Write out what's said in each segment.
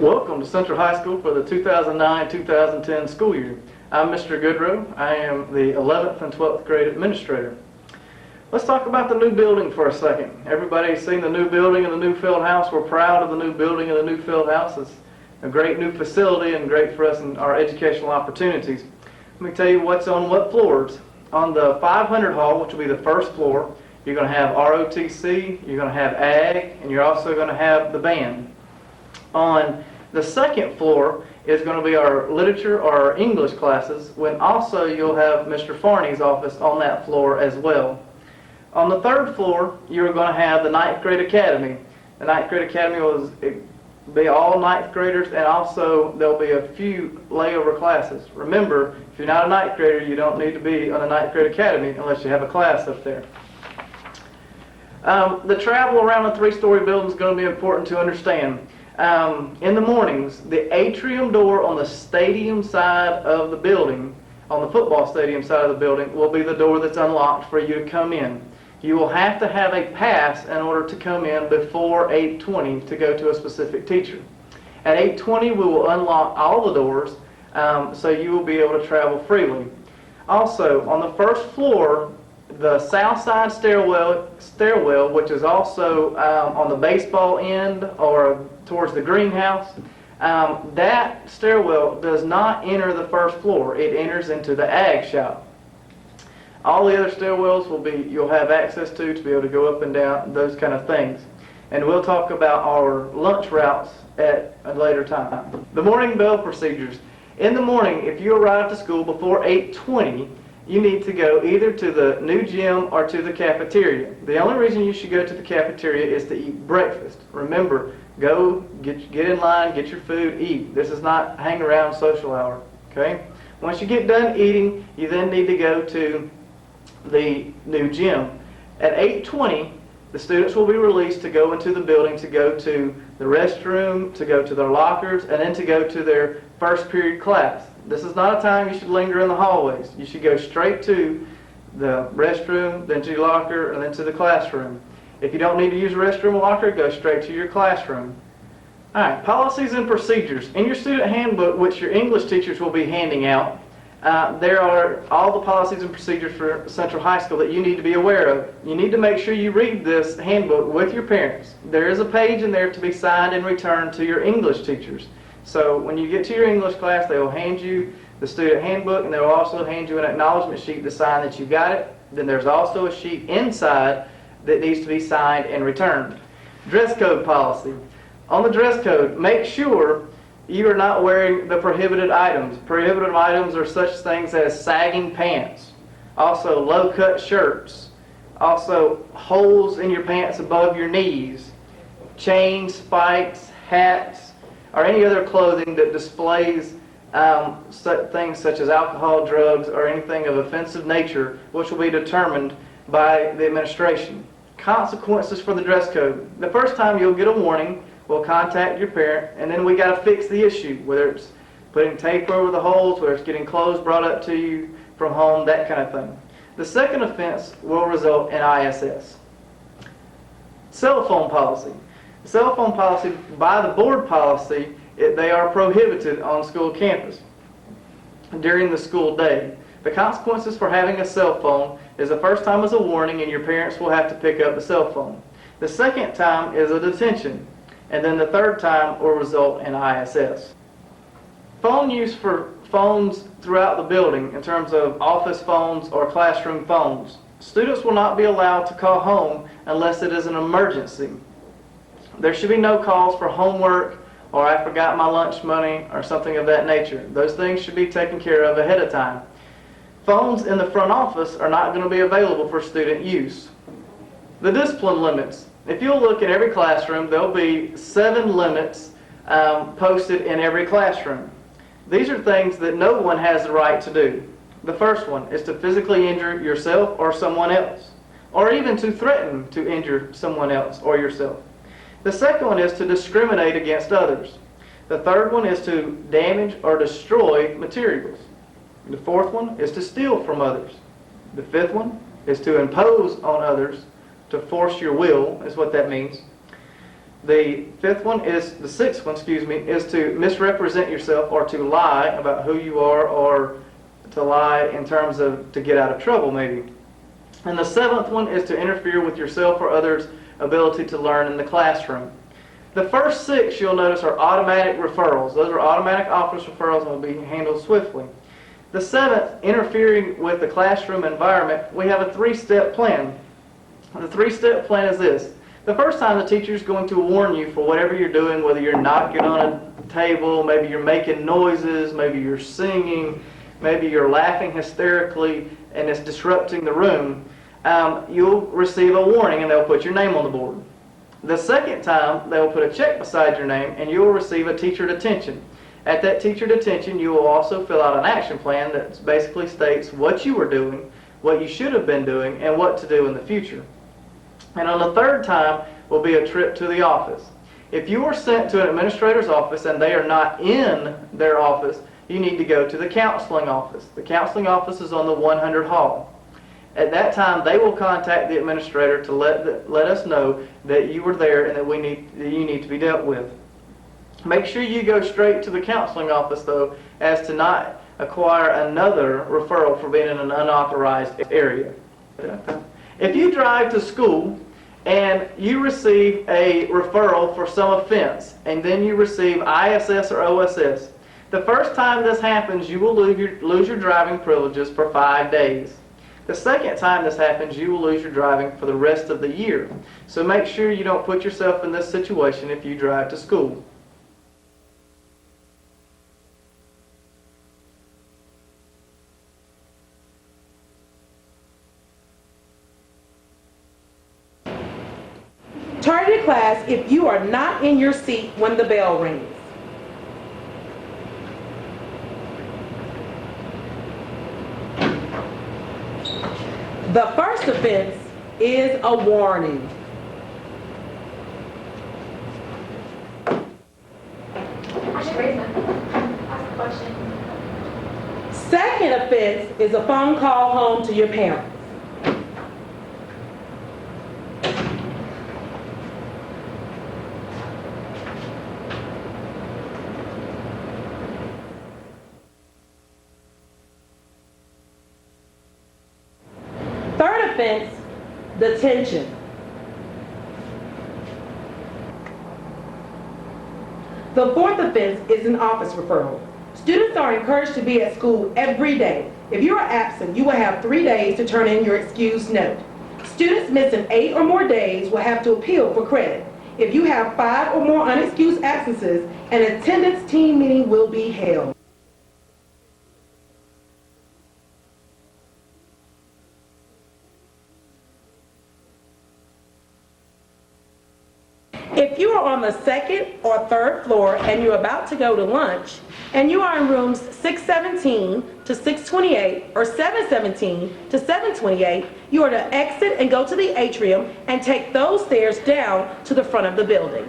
Welcome to Central High School for the 2009-2010 school year. I'm Mr. Goodrow. I am the 11th and 12th grade administrator. Let's talk about the new building for a second. Everybody's seen the new building and the new field house. We're proud of the new building and the new field house. It's a great new facility and great for us in our educational opportunities. Let me tell you what's on what floors. On the 500 hall, which will be the first floor, you're going to have ROTC, you're going to have Ag, and you're also going to have the band. On the second floor is going to be our literature or our English classes, when also you'll have Mr. Farney's office on that floor as well. On the third floor, you're going to have the 9th grade academy. The 9th grade academy will be all 9th graders, and also there'll be a few layover classes. Remember, if you're not a 9th grader, you don't need to be on the 9th grade academy unless you have a class up there. The travel around the 3-story building is going to be important to understand. In the mornings, the atrium door on the stadium side of the building, on the football stadium side of the building, will be the door that's unlocked for you to come in. You will have to have a pass in order to come in before 8:20 to go to a specific teacher. At 8:20, we will unlock all the doors, so you will be able to travel freely. Also, on the first floor, the south side stairwell, which is also on the baseball end or towards the greenhouse, that stairwell does not enter the first floor. It enters into the Ag shop. All the other stairwells you'll have access to be able to go up and down, those kind of things. And we'll talk about our lunch routes at a later time. The morning bell procedures. In the morning, if you arrive to school before 8:20, you need to go either to the new gym or to the cafeteria. The only reason you should go to the cafeteria is to eat breakfast. Remember, go get in line, get your food, eat. This is not hang around social hour. Okay? Once you get done eating, you then need to go to the new gym. At 8:20, the students will be released to go into the building, to go to the restroom, to go to their lockers, and then to go to their first period class. This is not a time you should linger in the hallways. You should go straight to the restroom, then to your locker, and then to the classroom. If you don't need to use a restroom or locker, go straight to your classroom. All right, policies and procedures. In your student handbook, which your English teachers will be handing out, there are all the policies and procedures for Central High School that you need to be aware of. You need to make sure you read this handbook with your parents. There is a page in there to be signed and returned to your English teachers. So when you get to your English class, they will hand you the student handbook, and they will also hand you an acknowledgement sheet to sign that you got it. Then there's also a sheet inside that needs to be signed and returned. Dress code policy. On the dress code, make sure you are not wearing the prohibited items. Prohibited items are such things as sagging pants, also low-cut shirts, also holes in your pants above your knees, chains, spikes, hats, or any other clothing that displays things such as alcohol, drugs, or anything of offensive nature, which will be determined by the administration. Consequences for the dress code. The first time you'll get a warning, we'll contact your parent, and then we got to fix the issue, whether it's putting tape over the holes, whether it's getting clothes brought up to you from home, that kind of thing. The second offense will result in ISS. Cell phone policy. Cell phone policy, by the board policy, they are prohibited on school campus during the school day. The consequences for having a cell phone is the first time is a warning, and your parents will have to pick up the cell phone. The second time is a detention, and then the third time will result in ISS. Phone use for phones throughout the building in terms of office phones or classroom phones. Students will not be allowed to call home unless it is an emergency. There should be no calls for homework or I forgot my lunch money or something of that nature. Those things should be taken care of ahead of time. Phones in the front office are not going to be available for student use. The discipline limits. If you'll look at every classroom, there'll be 7 limits posted in every classroom. These are things that no one has the right to do. The first one is to physically injure yourself or someone else, or even to threaten to injure someone else or yourself. The second one is to discriminate against others. The third one is to damage or destroy materials. The fourth one is to steal from others. The fifth one is to impose on others, to force your will, is what that means. The sixth one, is to misrepresent yourself or to lie about who you are, or to lie in terms of to get out of trouble maybe. And the seventh one is to interfere with yourself or others' ability to learn in the classroom. The first six, you'll notice, are automatic referrals. Those are automatic office referrals and will be handled swiftly. The seventh, interfering with the classroom environment, we have a three-step plan. The three-step plan is this. The first time, the teacher is going to warn you for whatever you're doing, whether you're knocking on a table, maybe you're making noises, maybe you're singing, maybe you're laughing hysterically and it's disrupting the room. You'll receive a warning and they'll put your name on the board. The second time, they'll put a check beside your name and you'll receive a teacher detention. At that teacher detention, you will also fill out an action plan that basically states what you were doing, what you should have been doing, and what to do in the future. And on the third time will be a trip to the office. If you are sent to an administrator's office and they are not in their office, you need to go to the counseling office. The counseling office is on the 100 hall. At that time, they will contact the administrator to let us know that you were there and that you need to be dealt with. Make sure you go straight to the counseling office, though, as to not acquire another referral for being in an unauthorized area. If you drive to school and you receive a referral for some offense, and then you receive ISS or OSS, the first time this happens, you will lose your driving privileges for 5 days. The second time this happens, you will lose your driving for the rest of the year. So make sure you don't put yourself in this situation if you drive to school. Turn to class if you are not in your seat when the bell rings. The first offense is a warning. I should raise my hand. Ask a question. Second offense is a phone call home to your parents. Third offense, detention. The fourth offense is an office referral. Students are encouraged to be at school every day. If you are absent, you will have 3 days to turn in your excused note. Students missing 8 or more days will have to appeal for credit. If you have 5 or more unexcused absences, an attendance team meeting will be held. If you are on the second or third floor and you're about to go to lunch, and you are in rooms 617 to 628 or 717 to 728, you are to exit and go to the atrium and take those stairs down to the front of the building.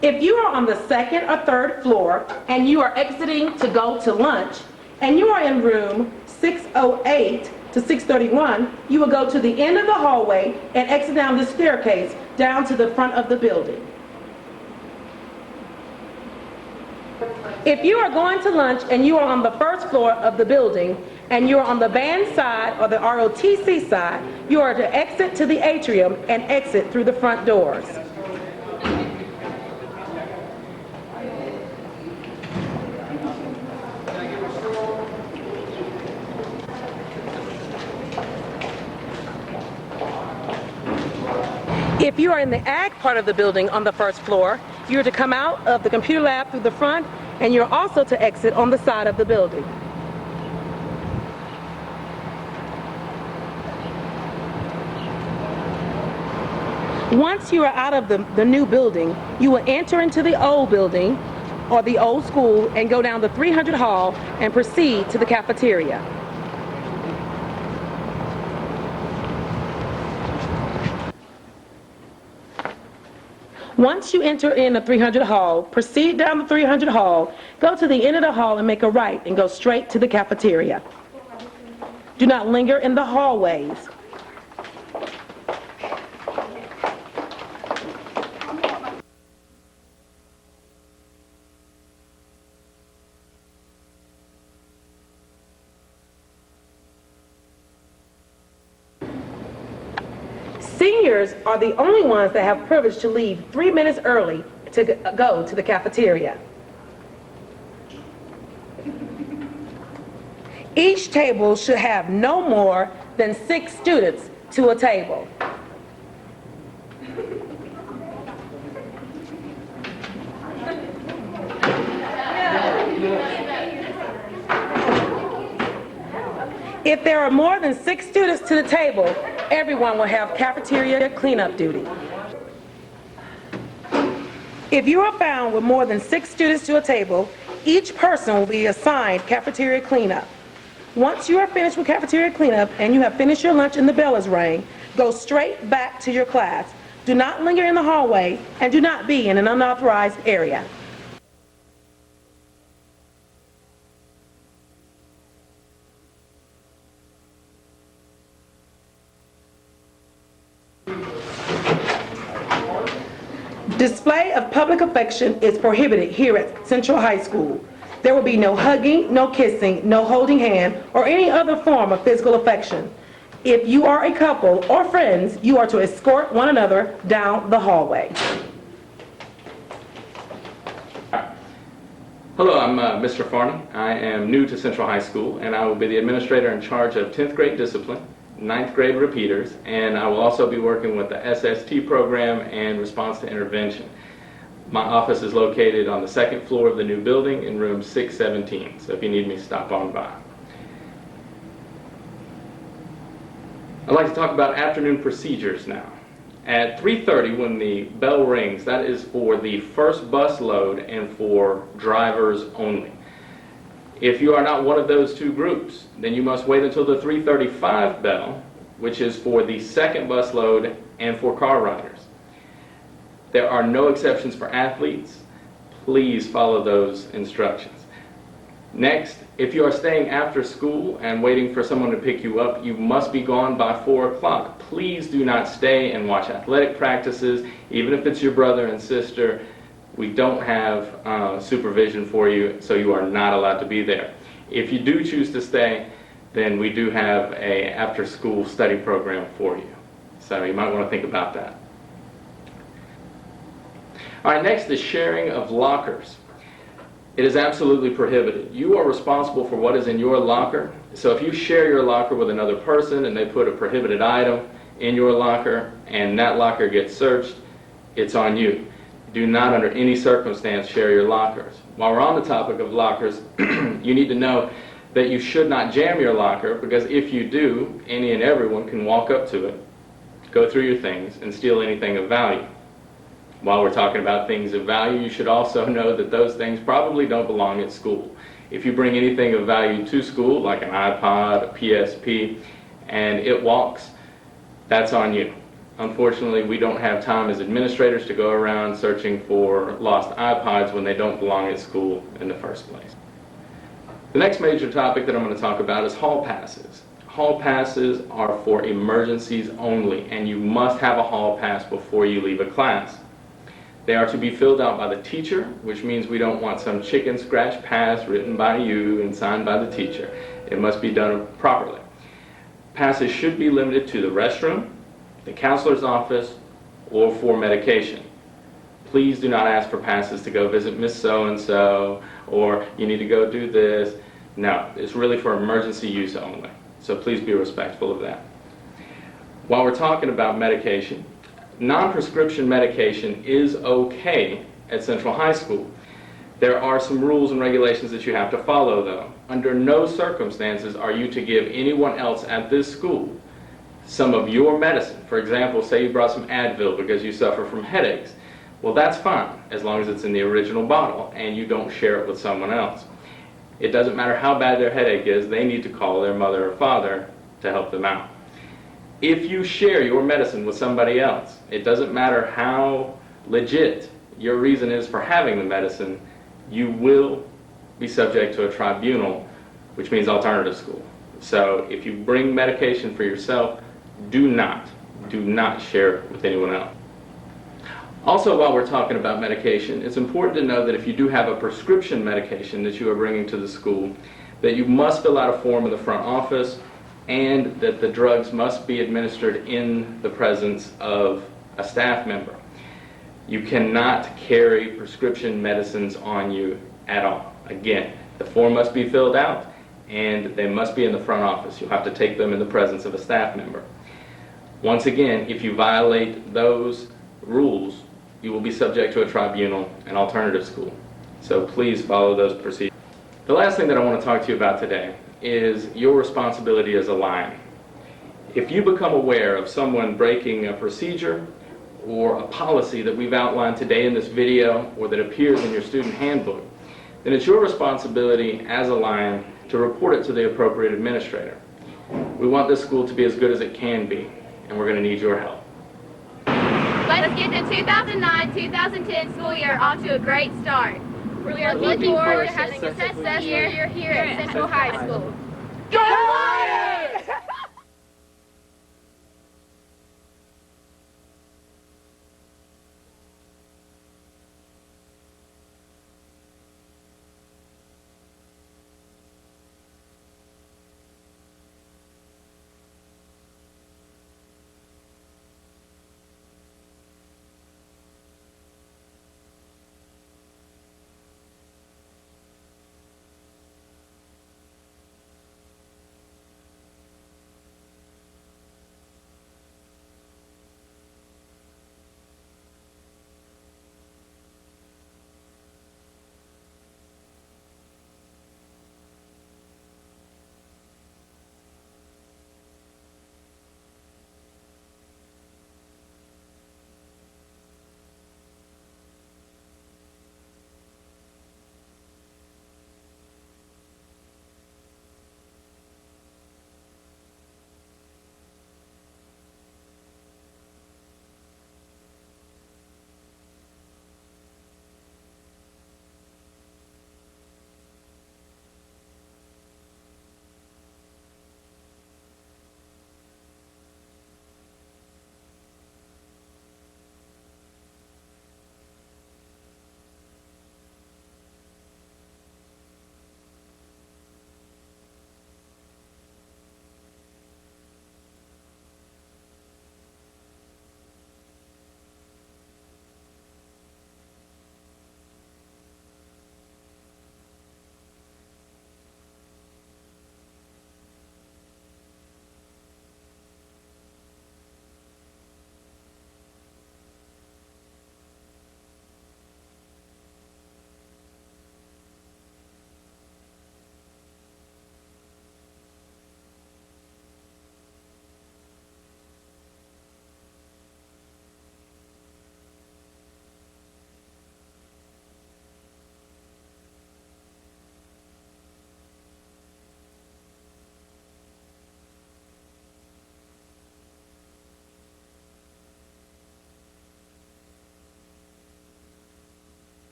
If you are on the second or third floor and you are exiting to go to lunch, and you are in room 608 to 631, you will go to the end of the hallway and exit down the staircase down to the front of the building. If you are going to lunch and you are on the first floor of the building and you are on the band side or the ROTC side, you are to exit to the atrium and exit through the front doors. If you are in the ag part of the building on the first floor, you're to come out of the computer lab through the front, and you're also to exit on the side of the building. Once you are out of the new building, you will enter into the old building or the old school and go down the 300 hall and proceed to the cafeteria. Once you enter in the 300 hall, proceed down the 300 hall, go to the end of the hall and make a right and go straight to the cafeteria. Do not linger in the hallways. Seniors are the only ones that have privilege to leave 3 minutes early to go to the cafeteria. Each table should have no more than 6 students to a table. If there are more than 6 students to the table, everyone will have cafeteria cleanup duty. If you are found with more than 6 students to a table, each person will be assigned cafeteria cleanup. Once you are finished with cafeteria cleanup and you have finished your lunch and the bell is rang, go straight back to your class. Do not linger in the hallway and do not be in an unauthorized area. Display of public affection is prohibited here at Central High School. There will be no hugging, no kissing, no holding hand, or any other form of physical affection. If you are a couple or friends, you are to escort one another down the hallway. Hello, I'm Mr. Farney. I am new to Central High School, and I will be the administrator in charge of 10th grade discipline, 9th grade repeaters, and I will also be working with the SST program and response to intervention. My office is located on the 2nd floor of the new building in room 617, so if you need me, stop on by. I'd like to talk about afternoon procedures now. At 3:30, when the bell rings, that is for the first bus load and for drivers only. If you are not one of those two groups, then you must wait until the 3:35 bell, which is for the second bus load and for car riders. There are no exceptions for athletes. Please follow those instructions. Next, if you are staying after school and waiting for someone to pick you up, you must be gone by 4 o'clock. Please do not stay and watch athletic practices, even if it's your brother and sister. We don't have supervision for you, so you are not allowed to be there. If you do choose to stay, then we do have an after-school study program for you. So you might want to think about that. All right, next is sharing of lockers. It is absolutely prohibited. You are responsible for what is in your locker. So if you share your locker with another person and they put a prohibited item in your locker and that locker gets searched, it's on you. Do not under any circumstance share your lockers. While we're on the topic of lockers, you need to know that you should not jam your locker, because if you do, any and everyone can walk up to it, go through your things, and steal anything of value. While we're talking about things of value, you should also know that those things probably don't belong at school. If you bring anything of value to school, like an iPod, a PSP, and it walks, that's on you. Unfortunately, we don't have time as administrators to go around searching for lost iPods when they don't belong at school in the first place. The next major topic that I'm going to talk about is hall passes. Hall passes are for emergencies only, and you must have a hall pass before you leave a class. They are to be filled out by the teacher, which means we don't want some chicken scratch pass written by you and signed by the teacher. It must be done properly. Passes should be limited to the restroom, the counselor's office, or for medication. Please do not ask for passes to go visit Miss So-and-so, or you need to go do this. No, it's really for emergency use only. So please be respectful of that. While we're talking about medication, non-prescription medication is okay at Central High School. There are some rules and regulations that you have to follow, though. Under no circumstances are you to give anyone else at this school some of your medicine. For example, say you brought some Advil because you suffer from headaches. Well, that's fine, as long as it's in the original bottle and you don't share it with someone else. It doesn't matter how bad their headache is, they need to call their mother or father to help them out. If you share your medicine with somebody else, it doesn't matter how legit, your reason is for having the medicine, you will be subject to a tribunal, which means alternative school. So if you bring medication for yourself, do not share it with anyone else. Also, while we're talking about medication, it's important to know that if you do have a prescription medication that you are bringing to the school, that you must fill out a form in the front office, and that the drugs must be administered in the presence of a staff member. You cannot carry prescription medicines on you at all. Again, the form must be filled out, and they must be in the front office. You'll have to take them in the presence of a staff member. Once again, if you violate those rules, you will be subject to a tribunal and alternative school. So please follow those procedures. The last thing that I want to talk to you about today is your responsibility as a lion. If you become aware of someone breaking a procedure or a policy that we've outlined today in this video or that appears in your student handbook, then it's your responsibility as a lion to report it to the appropriate administrator. We want this school to be as good as it can be, and we're going to need your help. Let's get the 2009-2010 school year off to a great start. We are looking forward to having a successful year here at Central High School. Go Lions!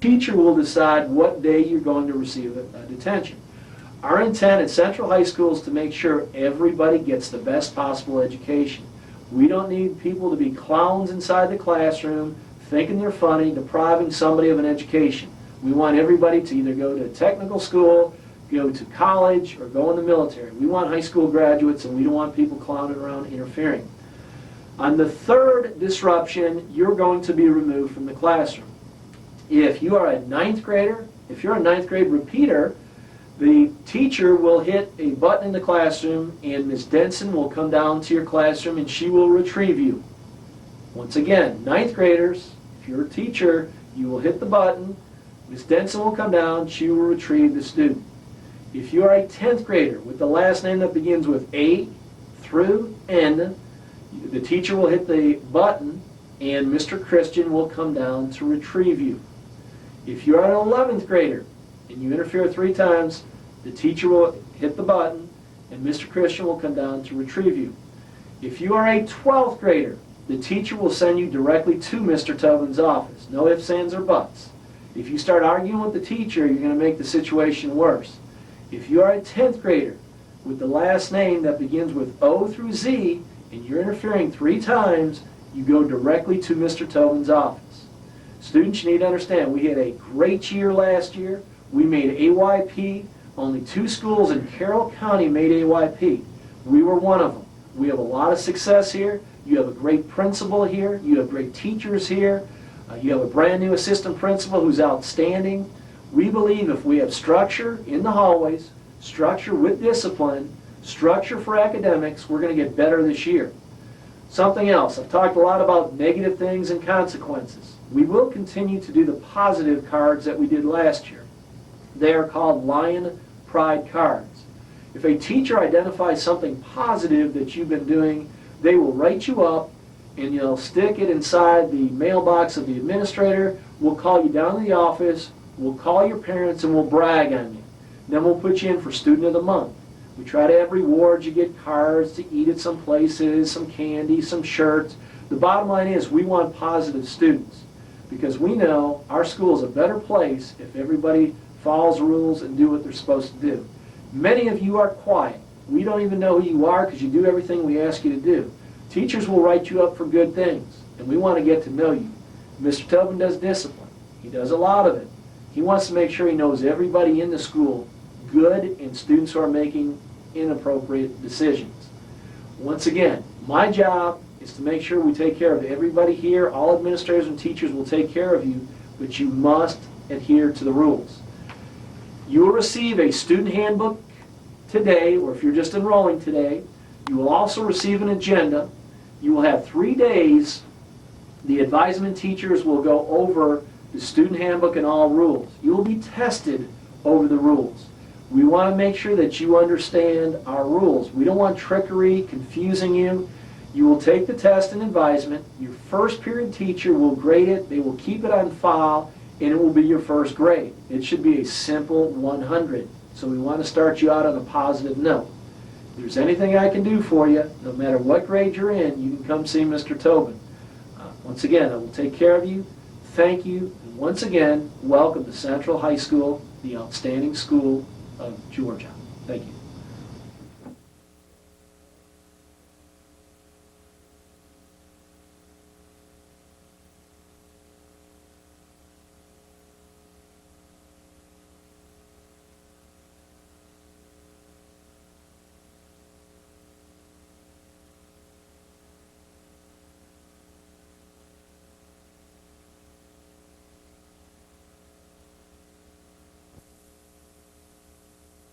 Teacher will decide what day you're going to receive a detention. Our intent at Central High School is to make sure everybody gets the best possible education. We don't need people to be clowns inside the classroom, thinking they're funny, depriving somebody of an education. We want everybody to either go to technical school, go to college, or go in the military. We want high school graduates, and we don't want people clowning around interfering. On the third disruption, you're going to be removed from the classroom. If you are a ninth grader, if you're a ninth grade repeater, the teacher will hit a button in the classroom, and Ms. Denson will come down to your classroom and she will retrieve you. Once again, ninth graders, if you're a teacher, you will hit the button, Ms. Denson will come down, she will retrieve the student. If you are a 10th grader with the last name that begins with A through N, the teacher will hit the button and Mr. Christian will come down to retrieve you. If you're an 11th grader and you interfere 3 times, the teacher will hit the button and Mr. Christian will come down to retrieve you. If you are a 12th grader, the teacher will send you directly to Mr. Tobin's office. No ifs, ands, or buts. If you start arguing with the teacher, you're going to make the situation worse. If you are a 10th grader with the last name that begins with O through Z and you're interfering 3 times, you go directly to Mr. Tobin's office. Students, you need to understand, we had a great year last year. We made AYP. Only 2 schools in Carroll County made AYP. We were one of them. We have a lot of success here. You have a great principal here. You have great teachers here. You have a brand new assistant principal who's outstanding. We believe if we have structure in the hallways, structure with discipline, structure for academics, we're going to get better this year. Something else, I've talked a lot about negative things and consequences. We will continue to do the positive cards that we did last year. They are called Lion Pride cards. If a teacher identifies something positive that you've been doing, they will write you up and you'll stick it inside the mailbox of the administrator. We'll call you down to the office, we'll call your parents, and we'll brag on you. Then we'll put you in for Student of the Month. We try to have rewards. You get cards to eat at some places, some candy, some shirts. The bottom line is we want positive students because we know our school is a better place if everybody follows the rules and do what they're supposed to do. Many of you are quiet. We don't even know who you are because you do everything we ask you to do. Teachers will write you up for good things, and we want to get to know you. Mr. Tobin does discipline. He does a lot of it. He wants to make sure he knows everybody in the school good and students who are making inappropriate decisions. Once again, my job is to make sure we take care of everybody here. All administrators and teachers will take care of you, but you must adhere to the rules. You will receive a student handbook today, or if you're just enrolling today, you will also receive an agenda. You will have 3 days. The advisement teachers will go over the student handbook and all rules. You will be tested over the rules. We want to make sure that you understand our rules. We don't want trickery, confusing you. You will take the test in advisement. Your first period teacher will grade it. They will keep it on file, and it will be your first grade. It should be a simple 100. So we want to start you out on a positive note. If there's anything I can do for you, no matter what grade you're in, you can come see Mr. Tobin. Once again, I will take care of you. Thank you. And once again, welcome to Central High School, the outstanding school of Georgia. Thank you.